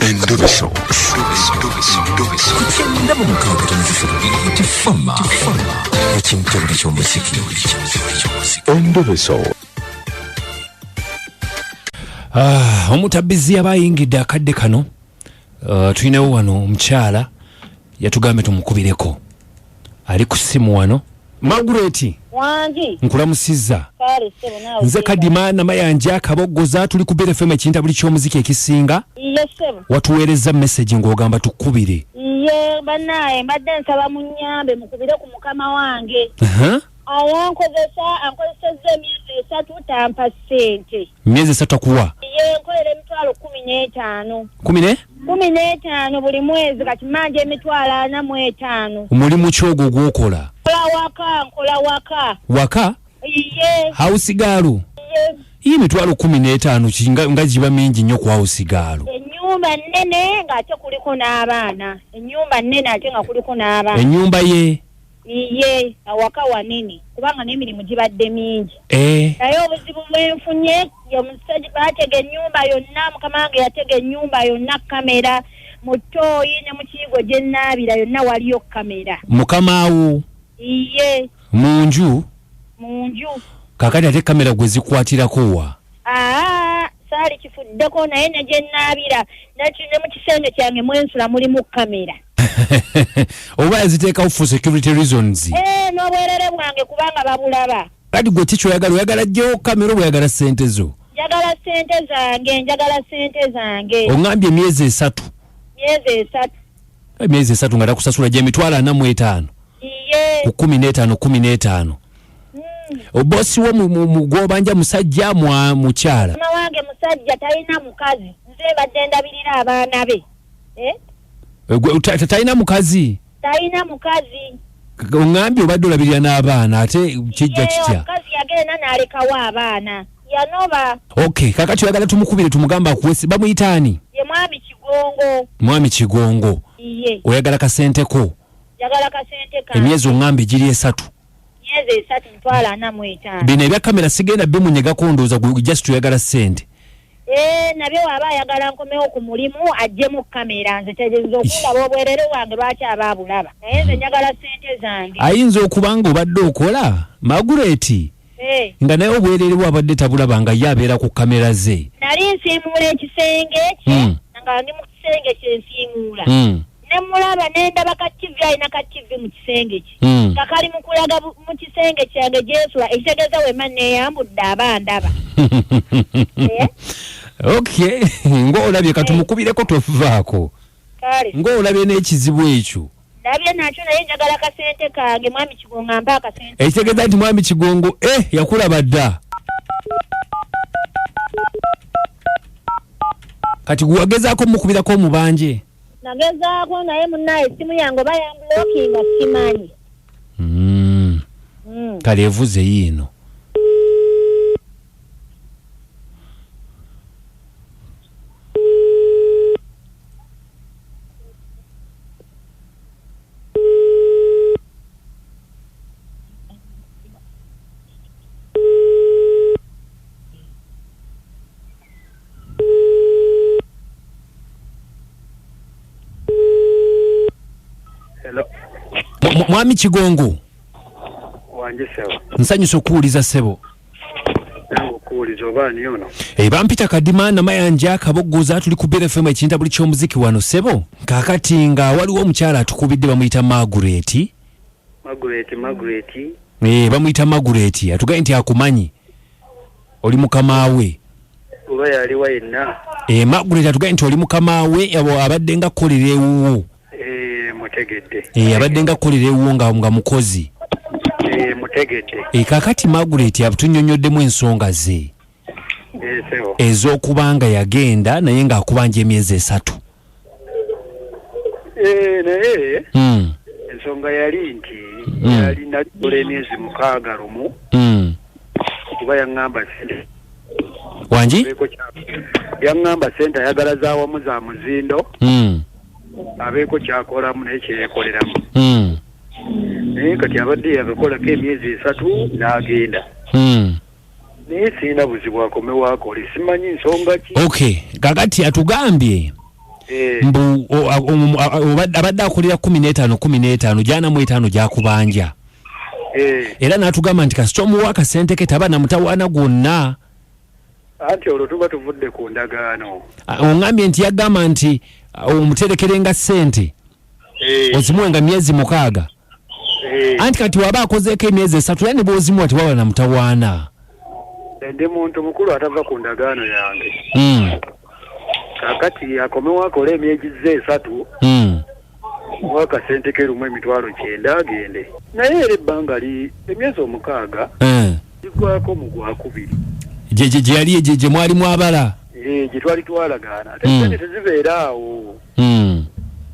Endobeso. Kutenda mu mukaaga tonzifuna tifama. Ekintu ky'omuziki. Endobeso. Omutabbizi abayingidde akadde kano tulinawo wano omukyala yatugambe tumukubireko ali ku simu wano. Margaret Wange nkulamusizza. Kale sebo nawe. Nze Kadima namayanja akaboggoza tuli ku BFM ekinta buli ky'omuziki ekisinga. Iye sebo. Watuweereza message ng'ogamba tukubire. Iye banaye mbadde nsaba munyambe mukubire ku mukama wange. Ankozesezza emyezi 3 tampa ssente. Myezi 3 kuwa? Iye nkolera emitwalo 15. 15 buli mwezi kati manje emitwalo 45. Omulimu kyogo gwokola? Nkola waka. Waka? Iye. House girl? Iye. Iyi mitwalo 15 nga giba mingi nnyo ku house girl. Ennyumba nnene ng'ate kuliko n'abaana. Ennyumba nnene ate nga kuliko n'abaana. Ennyumba ye? Iye, awaka wanene kubanga n'emirimu gibadde mingi. Naye obuzibu bwenfunye omusajja baatega ennyumba yonna, mukama wange yatega ennyumba yonna kamera, mu ttooyi ne mu kiyigo gye nnaabira yonna waliyo kamera. Mukama wo? Iye. Munju? Munju. Kakati ate kamera gwe zikwatirako wa? Saali kifuddeko naye ne gye nnaabira ne mu kisenge kyange mwensula mulimu kamera. Oba yaziteekawo for security reasons. N'obwerere bwange kubanga babulaba. Kati gwe ki kyoyagala? Oyagala ggyewo kamera oba oyagala ssente zo? Njagala ssente zange. Oŋŋambye emyezi 3. Emyezi 3 nga takusasula gye mitwalo 45. Iye. Ku 15. Obosi wo mugobanja musajja mukyala? Mama wange musajja talina mukazi. Nze badde ndabirira abaana be. Talina mukazi? Talina mukazi. Oŋŋambye obadde olabirira n'abaana ate kijja kitya? Mukazi yagenda n'alekawo abaana. Yanoba. Okay, kakati oyagala tumukubire tumugamba akuwesi bamuyitaani? Ye Mwami Kigongo. Mwami Kigongo. Iye. Oyagala kasenteko? Njagala kasente ka. Emyezi oŋŋambye giri 3. Myezi 3 mitwalo 45. Bino ebya kamera sigenda bimunyegako ndowooza just oyagala ssente. Nabyo waba ayagala nkomewo ku mulimu ajjemu kamera nze tegeeza okundaba obwerere wange lwaki abaabulaba. Naye nze njagala ssente zange. Ayinza okuba nga obadde okola Margaret nga naye obwerere bwabadde tabulaba nga ye abeera ku kamera ze. Nali nsiimuula ekisenge nga ndi mu kisenge kye nsiimuula. Ne mulaba n'endaba ka TV alina ka TV mu kisenge kye. Nga kali mu kulaga mu kisenge kyange gyensula ekitegeeza wema neeyambudde abandaba. Okay, ng'olabye katumukubireko tovaako. Kale. Ng'olabye n'ekizibu ekyo. Nabye nakyo naye njagala kasente kange Mwami Kigongo ampa akasente. Ekitegeeza nti Mwami Kigongo yakulaba dda. Kati guwagezaako mukubirako mubanje? Nagezaako naye munnaye essimu yange oba yambulookinga simanyi. Kale evuze yiino. Mwami Kigongo. Wange sebo. Nsanyusa okuwuliza sebo. Nange okuwuliza obaani ono. Bampita Kadima namayanja akaboggoza tuli ku BFM ekinta buli ky'omuziki wano sebo. Kaakati nga waliwo omukyala atukubidde bamuyita Margaret. Bamuyita Margaret. Atugambye nti akumanyi. Oli mukama we. Oba yaliwa yenna. Margaret atugambye nti oli mukama we abadde nga akkolera ewuwo. Mutegedde. Abadde nga akkolera ewuwo nga mukozi. Mutegedde. Kaakati Margaret abutunnyonnyoddemu ensonga ze. Ez'okubanga yagenda naye ng'akubanja emyezi 3. Naye ensonga yali nti yalina dola emyezi 6 kuba yaŋŋamba sente. Wangi? Yaŋŋamba sente ayagala z'awamu za muzindo. Abeeko kyakolamu naye kyeyekoleramu. Naye kati abadde yagakolako emyezi 3 n'agenda. Naye sirina buzibu akomewo akole simanyi nsonga ki. Okay, kakati atugambye mbu abadde akolera 15 jana mu 5 gyakubanja era n'atugamba nti kasita omuwa akasente ke taba namutawaana gwonna anti olwo tuba tuvudde ku ndagaano ongambye nti yagamba nti omuterekerenga ssente ozimuwenga myezi 6 anti kati waba akozeeko emyezi 3 yani bw'ozimuwa tewaba namutawaana ndi muntu mukulu atava ku ndagaano yange kakati akomewo akola emyezi 3 wakasente ke lumu emitwalo 9 agende naye era ebbanga emyezi 6 ligwako mu gwakubiri gye yali gye mwalimu abala gye twali twalagaana ate sente tezibeera awo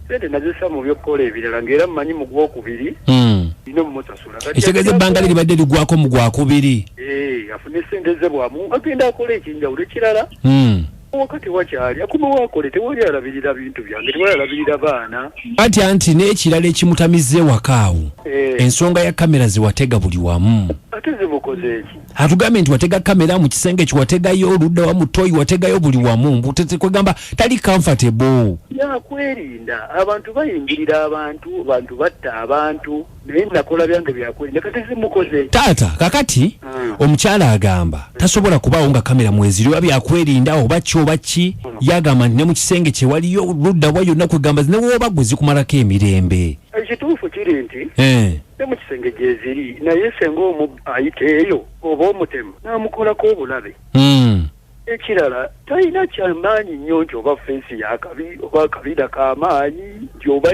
sente nazisa mu byokkola ebirala ng'era mmanyi mu gwokubiri ino mumusasula ekitegeeza ebbanga libadde ligwako mu gwakubiri afune sente ze bwamu agenda akola ekinjawulo ekirala wakati wakyali akumawo akole tewali alabirira bintu byange tewali alabirira baana ati anti n'ekirala ekimutamize wakaawo ensonga ya kamera ziwatega buli wamu ate zibukoze eki atugambye nti watega kamera mu kisenge kiwategayo oludda wa mutoyi wategayo buli wamu mbutekwegamba tali comfortable yakwerinda abantu bayingirira abantu batta abantu naye nakola byange byakwerinda kati zimukoze taata kakati omukyala agamba tasobola kubaawo nga kamera mweziri oba byakwerinda oba ki yagamba nti ne mu kisenge kye waliyo oludda wa yonna kwegamba newoba gwe zikumalako emirembe ekituufu kiri nti ne mu kisenge gyeziri naye senga ayiteeyo oba omutemu n'amukolako obulabe ekirala talina kyamaanyi nnyo nti oba fensi yakabi oba akabira k'amaanyi nti oba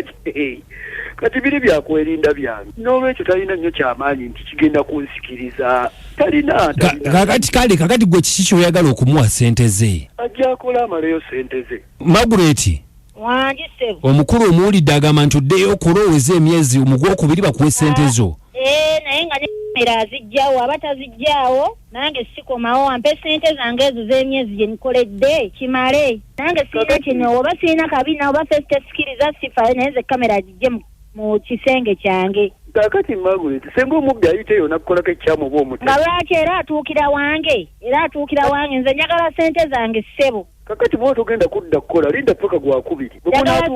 kati biri byakwerinda byange n'olwekyo talina nnyo kyamaanyi nti kigenda kunsikiriza talina kakati gwe kiki kyoyagala okumuwa sente ze ajja akola amaleyo sente ze Magureti Wange sebo omukulu omuwulidde agamba nti oddeyo okoloweza emyezi omugwokubiri bakuwe sente zo naye nga kamera azijjawo aba tazijjawo nange sikomawo ampe sente zange ezo z'emyezi gye nkoledde kimale nange sirina kino oba sirina kabina oba fesite sikiriza sifayo naye ze kamera zijje mu kisenge kyange kakati Magureti senga omubbi ayiteeyo nakukolako ekyamu oba omutemu nga lwaki era atuukira wange nze njagala sente zange ssebo kakati bw'oti ogenda kudda kukola linda paka gwakubiri njagala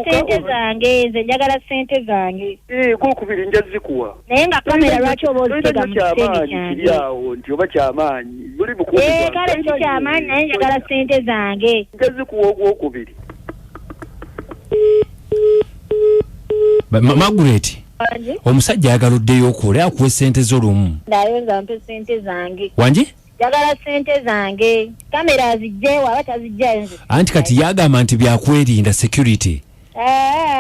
sente zange gwokubiri nja zikuwa naye nga kamera lwaki oba ozitega mu kisenge kyange kiri awo nti oba kyamaanyi buli bukubi kale si kyamaanyi naye njagala sente zange nja zikuwa ogwokubiri Magureti omusajja ayagala oddeyo okola akuwe sente z'olumu ndayonza mpe sente zange Wange njagala sente zange kamera zijjeewo aba tazijjayo nze anti kati yagamba nti byakwerinda security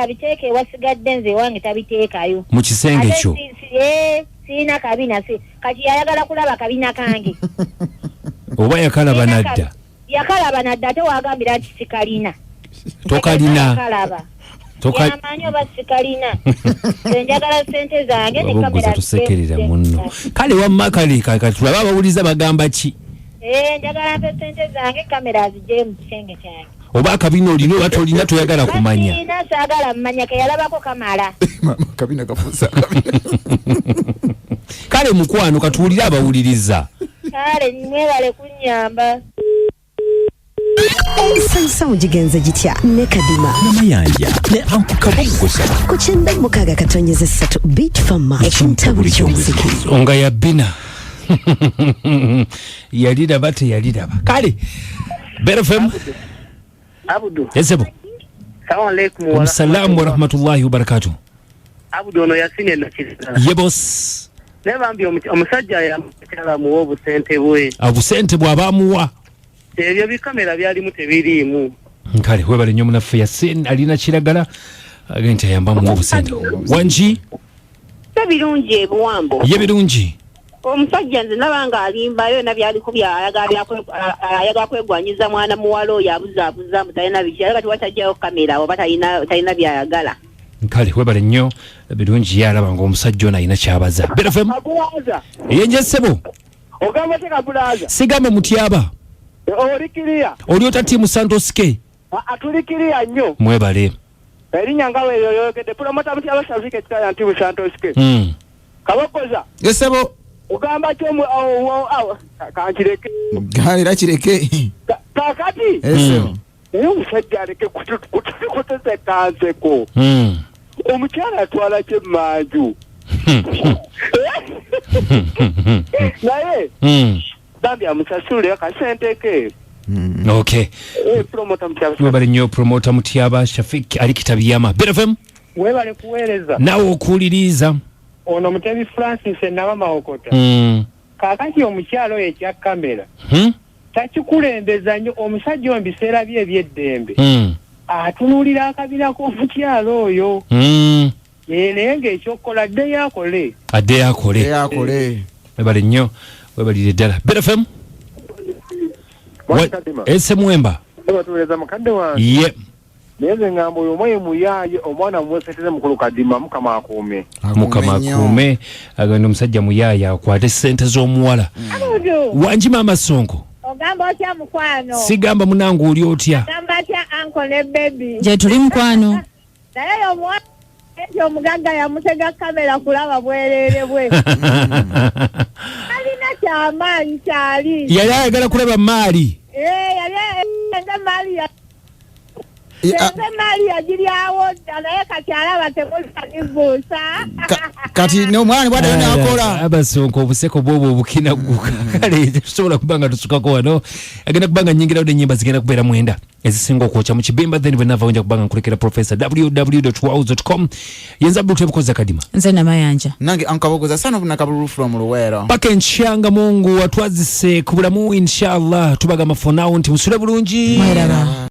biteeka ewasigadde nze wange tabiteekayo mu kisenge kyo sirina kabina kati yayagala kulaba kabina kange oba yakalaba nadda ate wagambira nti sikalina tokalina yamanyi oba sikalina njagala sente zange ne kamera tusekerera munno kale wamma kale tulabe abawuliza bagamba ki njagala mpe sente zange kamera zijje mu kisenge kyange oba akabina olina oba tolina toyagala kumanya sirina saagala mmanya keyalabako kamala kabina kafuusa kale mukwano katuwulire abawuliriza kale mwebale kunnyamba Ensansa ujigenze jitya ne Kadima namayanja ne ankukabugusa ku 96.3 Beat Fama ekintabuli ky'omuziki onga ya bina yaliraba teyaliraba kale BFM Abudu yesebo Assalamu alaikum wa salamu wa rahmatullahi wa barakatuh Abudu ono yasine na kirala yebos nebambi omusajja yamukyala muwo obusente bwe abusente bwabamuwa ebyo bikamera byalimu tebiriimu kale webale nnyo munaffe yasin alina kiragala agenti ayambamu obusente Wangi birungi ebuwambo ye birungi omusajja nze nabanga alimbayo nabyaliko ayagala kwegwanyiza mwana muwala oyo abuzaabuza mutalina biki kati watajjayo kamera oba talina byayagala kale webale nnyo birungi yalaba nga omusajja ono alina kyabaza BFM yenje ssebo ogamba tekabulaza sigamba mutyaba olikiriya oli otatiimu Santosike atulikiriya nnyo mwebale erinnya nga weeyo yoyogedde promota mutyaba Santosike kitaya ntiimu Santosike kabokoza yesebo ogamba kankireke galira kireke kakati yesebo Naye omusajja aleke kutesekaanseko. Omukyala atwala kyemmanju. Naye bambi amusasule akasente ke. Okay. Promoter Mutyaba. Webale nnyo promoter Mutyaba Shafik ali kitabiyama. BFM. Webale kuweereza. Nawe okuwuliriza. Ono Mutebi Francis Naaba Mawokota. Kaakati omukyalo oyo ekya kamera. Takikulembeza nnyo omusajja mu biseera bye eby'eddembe. Atunuulira akabira k'omukyalo oyo. Naye ng'ekyokukola adde yakole. Webale nnyo. Webalire ddala. BFM. Ese Mwemba. Batuweza mukadde wange. Ye. Neze ngambo yomwe muyaye omwana mweseteze mukulu Kadima mukama akuume. Agenda omusajja muyaya akwate ssente z'omuwala. Wange Mama Sonko. Ogamba otya mukwano? Sigamba munangu oli otya? Ogamba atya uncle ne baby. Je tuli mukwano. Naye omwana omugagga yamutega kamera kulaba bwerere bwe. Alina kyamaanyi kyali. Yali ayagala kulaba maali. Yali maali ya Maria jiriawo naye kati alaba temulibuusa. Kati n'omwana bw'addayo n'akola. Abasonko obuseko bwobwo obukina kale tusobola kubanga tusukako wano. Agenda kubanga nnyingira ode ennyimba zigenda kubeera mwenda ezisinga okwokya mu kibimba then bwenava wenja kubanga nkulekera Professor www.wow.com. Yenza Abdul Tebukoza Kadima. Nze Namayanja. Nange ankabogoza sana buna kabulu from Luwero. Paka nchanga Mungu atwazise kubulamu inshallah tubagama for now nti musule bulungi. Mwera.